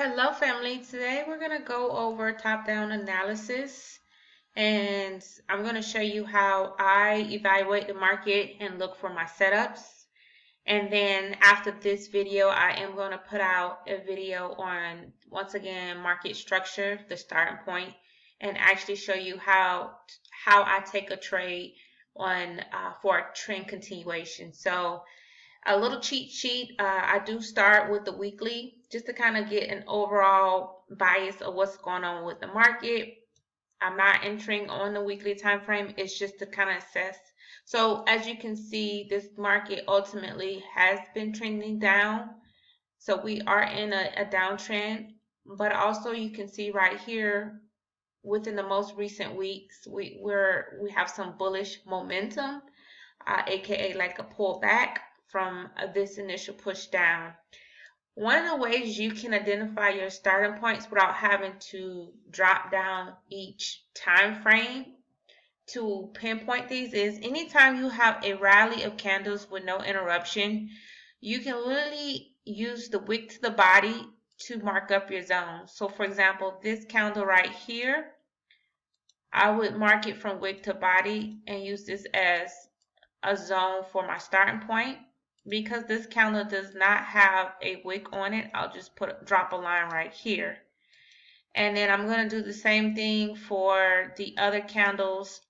Hello, family. Today we're going to go over top-down analysis, and I'm going to show you how I evaluate the market and look for my setups. And then after this video, I am going to put out a video on, once again, market structure, the starting point, and actually show you how I take a trade on for a trend continuation. So a little cheat sheet. I do start with the weekly just to kind of get an overall bias of what's going on with the market. I'm not entering on the weekly time frame. It's just to kind of assess. So as you can see, this market ultimately has been trending down. So we are in a downtrend, but also you can see right here within the most recent weeks, we have some bullish momentum, aka like a pullback from this initial push down. One of the ways you can identify your starting points without having to drop down each time frame to pinpoint these is anytime you have a rally of candles with no interruption, you can literally use the wick to the body to mark up your zone. So for example, this candle right here, I would mark it from wick to body and use this as a zone for my starting point. Because this candle does not have a wick on it, I'll just drop a line right here. And then I'm going to do the same thing for the other candles.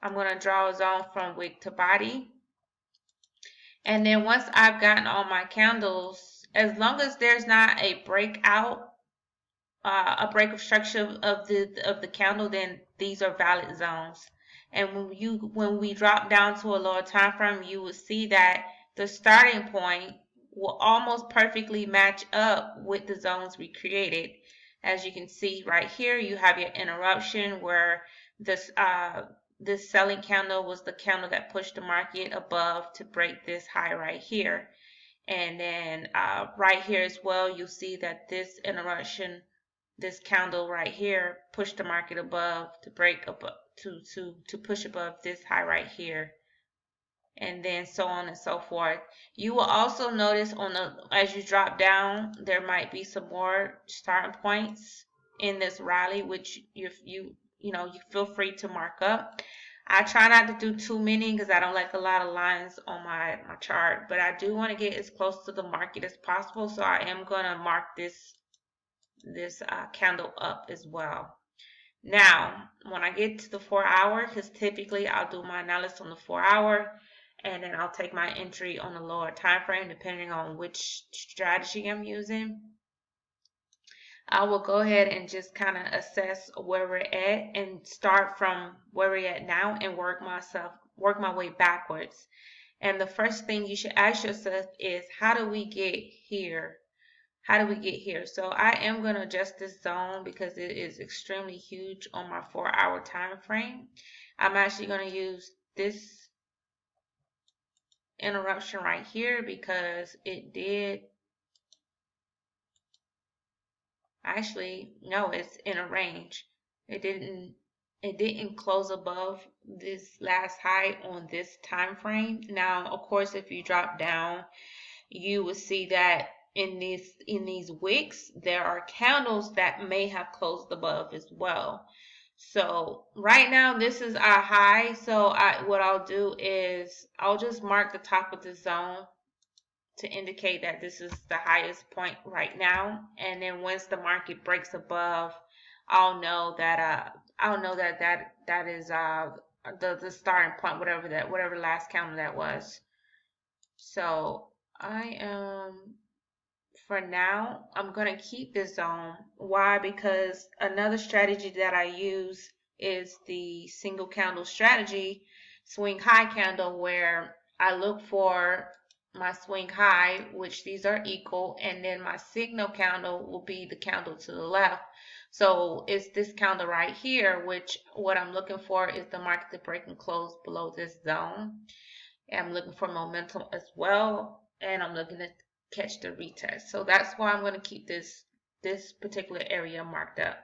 I'm going to draw a zone from wick to body. And then once I've gotten all my candles, as long as there's not a breakout, a break of structure of the candle, then these are valid zones. And when we drop down to a lower time frame, you will see that the starting point will almost perfectly match up with the zones we created. As you can see right here, you have your interruption where this selling candle was the candle that pushed the market above to break this high right here. And then right here as well, you'll see that this interruption, this candle right here, pushed the market above to break up to push above this high right here, and then so on and so forth. You will also notice as you drop down, there might be some more starting points in this rally, which you feel free to mark up. I try not to do too many because I don't like a lot of lines on my chart, but I do want to get as close to the market as possible, so I am going to mark this candle up as well. Now, when I get to the 4 hour, because typically I'll do my analysis on the 4 hour, and then I'll take my entry on the lower time frame depending on which strategy I'm using. I will go ahead and just kind of assess where we're at and start from where we're at now and work my way backwards. And the first thing you should ask yourself is, how do we get here? How do we get here? So I am going to adjust this zone because it is extremely huge on my 4 hour time frame. I'm actually going to use this interruption right here because it did actually, no, it's in a range. It didn't close above this last high on this time frame. Now, of course, if you drop down, you will see that in these wicks there are candles that may have closed above as well. So right now this is our high. So what I'll do is I'll just mark the top of the zone to indicate that this is the highest point right now. And then once the market breaks above, I'll know that that is the starting point, whatever last candle that was. So I am, for now, I'm going to keep this zone. Why? Because another strategy that I use is the single candle strategy, swing high candle, where I look for my swing high, which these are equal, and then my signal candle will be the candle to the left. So it's this candle right here, which what I'm looking for is the market to break and close below this zone. I'm looking for momentum as well, and I'm looking to catch the retest. So that's why I'm going to keep this particular area marked up.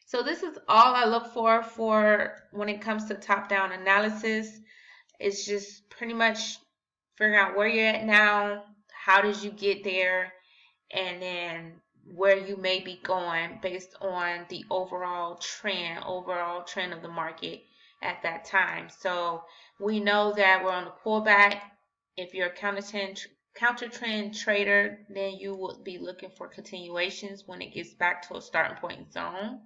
So this is all I look for when it comes to top-down analysis. It's just pretty much figuring out where you're at now, how did you get there, and then where you may be going based on the overall trend of the market at that time. So we know that we're on the pullback. If you're a counter trend trader, then you would be looking for continuations when it gets back to a starting point zone.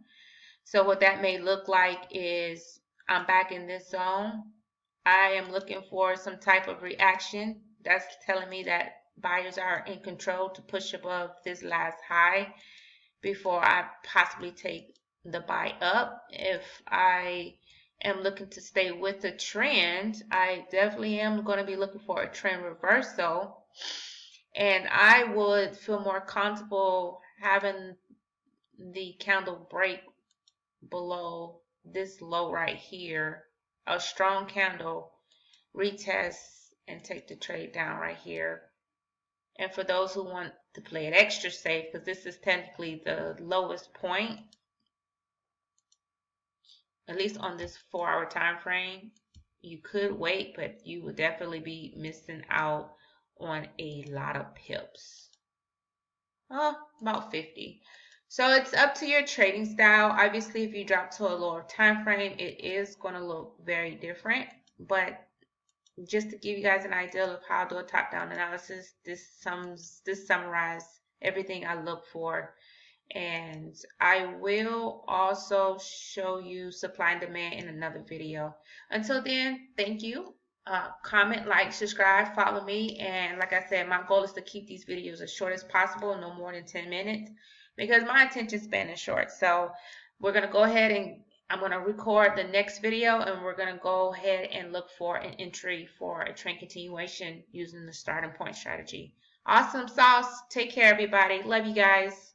So what that may look like is I'm back in this zone. I am looking for some type of reaction. That's telling me that buyers are in control to push above this last high before I possibly take the buy up. If I am looking to stay with the trend, I definitely am going to be looking for a trend reversal. And I would feel more comfortable having the candle break below this low right here, a strong candle, retest and take the trade down right here. And for those who want to play it extra safe, because this is technically the lowest point, at least on this 4-hour time frame, you could wait, but you would definitely be missing out on a lot of pips. Oh, about 50. So it's up to your trading style. Obviously, if you drop to a lower time frame, it is going to look very different. But just to give you guys an idea of how to do a top-down analysis, this summarizes everything I look for. And I will also show you supply and demand in another video. Until then, thank you. Comment, like, subscribe, follow me. And like I said, my goal is to keep these videos as short as possible, no more than 10 minutes, because my attention span is short. So we're going to go ahead and I'm going to record the next video, and we're going to go ahead and look for an entry for a trend continuation using the starting point strategy. Awesome sauce. Take care, everybody. Love you guys.